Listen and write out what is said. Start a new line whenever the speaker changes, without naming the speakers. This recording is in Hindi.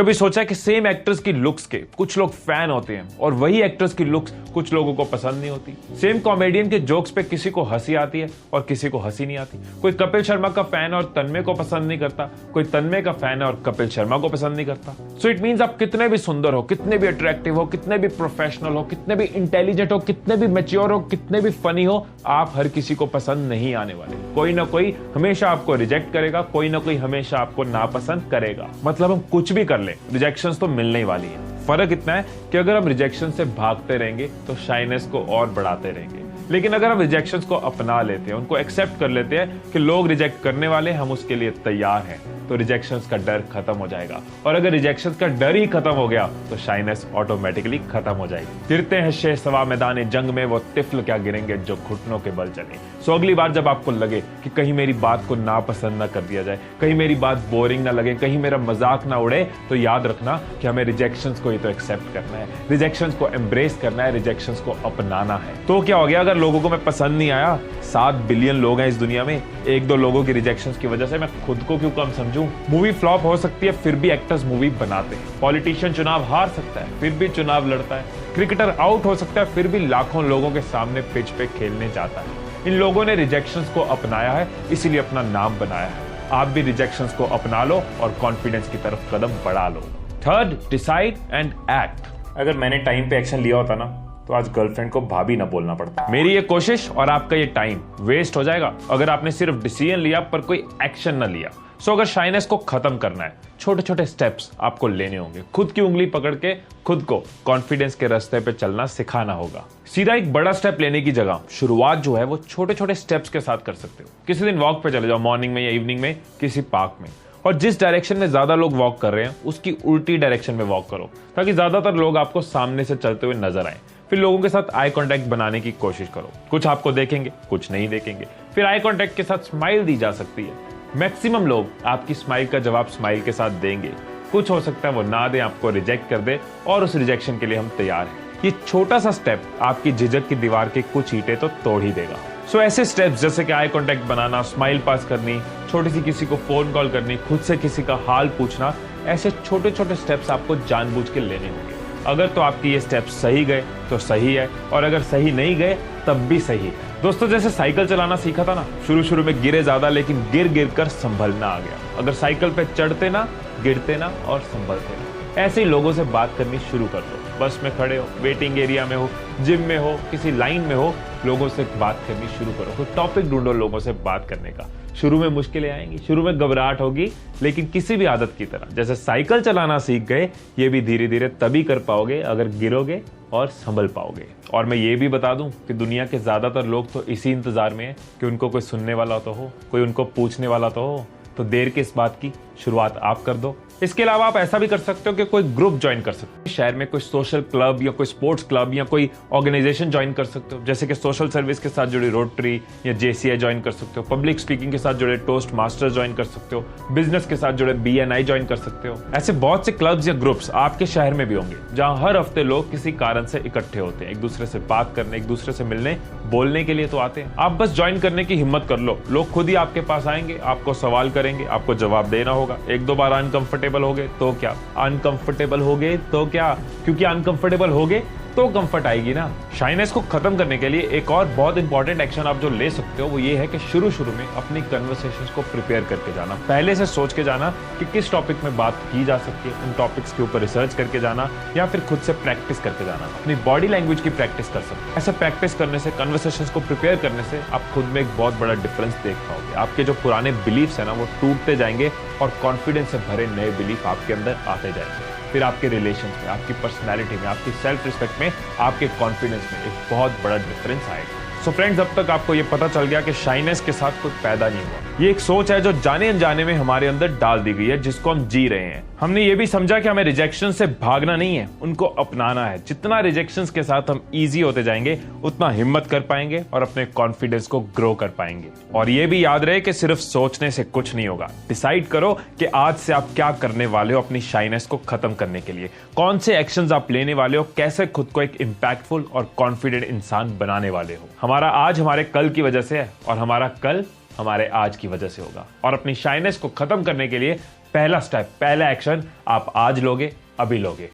कभी सोचा है कि सेम एक्टर्स की लुक्स के कुछ लोग फैन होते हैं और वही एक्टर्स की लुक्स कुछ लोगों को पसंद नहीं होती। सेम कॉमेडियन के जोक्स पे किसी को हंसी आती है और किसी को हंसी नहीं आती। कोई कपिल शर्मा का फैन और तन्मय को पसंद नहीं करता, कोई तन्मय का फैन और कपिल शर्मा को पसंद नहीं करता। सो इट मींस आप कितने भी सुंदर हो, कितने भी अट्रैक्टिव हो, कितने भी प्रोफेशनल हो, कितने भी इंटेलिजेंट हो, कितने भी मैच्योर हो, कितने भी फनी हो, आप हर किसी को पसंद नहीं आने वाले। कोई ना कोई हमेशा आपको रिजेक्ट करेगा, कोई ना कोई हमेशा आपको नापसंद करेगा। मतलब हम कुछ भी कर ले, रिजेक्शंस तो मिलने ही वाली है। फर्क इतना है कि अगर हम रिजेक्शन से भागते रहेंगे तो शाइनेस को और बढ़ाते रहेंगे, लेकिन अगर हम रिजेक्शंस को अपना लेते हैं, उनको एक्सेप्ट कर लेते हैं कि लोग रिजेक्ट करने वाले, हम उसके लिए तैयार हैं, तो रिजेक्शंस का डर खत्म हो जाएगा। और अगर रिजेक्शंस का डर ही खत्म हो गया तो शाइनेस ऑटोमेटिकली खत्म हो जाएगी। गिरते हैं शेर सवा मैदान जंग में, वो तिफल क्या गिरेंगे जो घुटनों के बल चले। सो अगली बार जब आपको लगे कि कहीं मेरी बात को नापसंद ना कर दिया जाए, कहीं मेरी बात बोरिंग ना लगे, कहीं मेरा मजाक ना उड़े, तो याद रखना कि हमें रिजेक्शंस को ही तो एक्सेप्ट करना है, रिजेक्शंस को एम्ब्रेस करना है, रिजेक्शंस को अपनाना है। तो क्या हो गया अगर लोगों को मैं पसंद नहीं आया? 7 बिलियन लोग हैं इस दुनिया में, 1-2 लोगों की रिजेक्शंस की वजह से मैं खुद को क्यों कम समझूं? मूवी फ्लॉप हो सकती है, फिर भी एक्टर्स मूवी बनाते हैं। पॉलिटिशियन चुनाव हार सकता है, फिर भी चुनाव लड़ता है। क्रिकेटर आउट हो सकता है, फिर भी लाखों लोगों के सामने पिच पे खेलने जाता है। इन लोगों ने रिजेक्शंस को अपनाया है, इसीलिए अपना नाम बनाया है। आप भी रिजेक्शंस को अपना लो और कॉन्फिडेंस की तरफ कदम बढ़ा लो। Third, decide and act. अगर मैंने टाइम पे एक्शन लिया होता ना, तो आज गर्लफ्रेंड को भाभी ना बोलना पड़ता। मेरी ये कोशिश और आपका ये टाइम वेस्ट हो जाएगा अगर आपने सिर्फ डिसीजन लिया पर कोई एक्शन ना लिया। सो अगर शाइनेस को खत्म करना है, छोटे छोटे स्टेप्स आपको लेने होंगे। खुद की उंगली पकड़ के खुद को कॉन्फिडेंस के रास्ते पे चलना सिखाना होगा। सीधा एक बड़ा स्टेप लेने की जगह शुरुआत जो है वो छोटे छोटे स्टेप्स के साथ कर सकते हो। किसी दिन वॉक पे चले जाओ, मॉर्निंग में या इवनिंग में किसी पार्क में, और जिस डायरेक्शन में ज्यादा लोग वॉक कर रहे हैं उसकी उल्टी डायरेक्शन में वॉक करो, ताकि ज्यादातर लोग आपको सामने से चलते हुए नजर आए। फिर लोगों के साथ आई कांटेक्ट बनाने की कोशिश करो। कुछ आपको देखेंगे, कुछ नहीं देखेंगे। फिर आई कांटेक्ट के साथ स्माइल दी जा सकती है। मैक्सिमम लोग आपकी स्माइल का जवाब स्माइल के साथ देंगे। कुछ हो सकता है वो ना दे, आपको रिजेक्ट कर दे, और उस रिजेक्शन के लिए हम तैयार हैं। ये छोटा सा स्टेप आपकी झिझक की दीवार के कुछ ईंटें तो तोड़ ही देगा। सो ऐसे स्टेप्स जैसे कि आई कांटेक्ट बनाना, स्माइल पास करनी, छोटी सी किसी को फोन कॉल करनी, खुद से किसी का हाल पूछना, ऐसे छोटे छोटे स्टेप्स आपको जानबूझ के लेने होंगे। अगर तो आपके ये स्टेप्स सही गए तो सही है, और अगर सही नहीं गए तब भी सही है। दोस्तों, जैसे साइकिल चलाना सीखा था ना, शुरू शुरू में गिरे ज्यादा, लेकिन गिर गिर कर संभलना आ गया। अगर साइकिल पे चढ़ते ना, गिरते ना और संभलते ना। ऐसे ही लोगों से बात करनी शुरू कर दो। बस में खड़े हो, वेटिंग एरिया में हो, जिम में हो, किसी लाइन में हो, लोगों से बात करनी शुरू करो। कोई टॉपिक ढूंढो लोगों से बात करने का। शुरू में मुश्किलें आएंगी, शुरू में घबराहट होगी, लेकिन किसी भी आदत की तरह जैसे साइकिल चलाना सीख गए, ये भी धीरे धीरे तभी कर पाओगे अगर गिरोगे और संभल पाओगे। और मैं ये भी बता दूं कि दुनिया के ज्यादातर लोग तो इसी इंतजार में है कि उनको कोई सुनने वाला तो हो, कोई उनको पूछने वाला तो हो। तो देर किस बात की, शुरुआत आप कर दो। इसके अलावा आप ऐसा भी कर सकते हो कि कोई ग्रुप ज्वाइन कर सकते हो। शहर में कोई सोशल क्लब या कोई स्पोर्ट्स क्लब या कोई ऑर्गेनाइजेशन ज्वाइन कर सकते हो, जैसे कि सोशल सर्विस के साथ जुड़े रोटरी या जेसीआई ज्वाइन कर सकते हो, पब्लिक स्पीकिंग के साथ जुड़े टोस्ट मास्टर्स ज्वाइन कर सकते हो, बिजनेस के साथ जुड़े बीएनआई ज्वाइन कर सकते हो। ऐसे बहुत से क्लब्स या ग्रुप्स आपके शहर में भी होंगे, जहां हर हफ्ते लोग किसी कारण से इकट्ठे होते हैं, एक दूसरे से बात करने, एक दूसरे से मिलने, बोलने के लिए तो आते हैं। आप बस ज्वाइन करने की हिम्मत कर लो। लोग खुद ही आपके पास आएंगे, आपको सवाल करेंगे, आपको जवाब देना होगा। 1-2 बार अनकंफर्टेबल हो गए तो क्या, अनकंफर्टेबल हो गए तो क्या, क्योंकि अनकंफर्टेबल हो गए तो कंफर्ट आएगी ना। शाइनेस को खत्म करने के लिए एक और बहुत इंपॉर्टेंट एक्शन आप जो ले सकते हो वो ये है कि शुरू में अपनी कन्वर्सेशंस को प्रिपेयर करके जाना। पहले से सोच के जाना कि किस टॉपिक में बात की जा सकती है, उन टॉपिक्स के ऊपर रिसर्च करके जाना, या फिर खुद से प्रैक्टिस करके जाना। अपनी बॉडी लैंग्वेज की प्रैक्टिस कर सकते हो। ऐसे प्रैक्टिस करने से, कन्वर्सेशंस को प्रिपेयर करने से आप खुद में एक बहुत बड़ा डिफरेंस देख पाओगे। आपके जो पुराने बिलीफ्स है ना वो टूटते जाएंगे और कॉन्फिडेंस से भरे नए बिलीफ आपके अंदर आते जाएंगे। फिर आपके रिलेशन में, आपकी पर्सनैलिटी में, आपकी सेल्फ रिस्पेक्ट में, आपके कॉन्फिडेंस में एक बहुत बड़ा डिफरेंस आएगा। सो फ्रेंड्स, अब तक आपको ये पता चल गया कि शाइनेस के साथ कुछ पैदा नहीं हुआ। ये एक सोच है जो जाने अनजाने में हमारे अंदर डाल दी गई है, जिसको हम जी रहे हैं। हमने ये भी समझा कि हमें रिजेक्शन से भागना नहीं है, उनको अपनाना है। जितना रिजेक्शंस के साथ हम इजी होते जाएंगे, उतना हिम्मत कर पाएंगे और अपने कॉन्फिडेंस को ग्रो कर पाएंगे। और ये भी याद रहे कि सिर्फ सोचने से कुछ नहीं होगा। डिसाइड करो कि आज से आप क्या करने वाले हो अपनी शाइनेस को खत्म करने के लिए, कौन से एक्शंस आप लेने वाले हो, कैसे खुद को एक इम्पैक्टफुल और कॉन्फिडेंट इंसान बनाने वाले हो। हमारा आज हमारे कल की वजह से है और हमारा कल हमारे आज की वजह से होगा। और अपनी शाइनेस को खत्म करने के लिए पहला स्टेप, पहला एक्शन आप आज लोगे, अभी लोगे।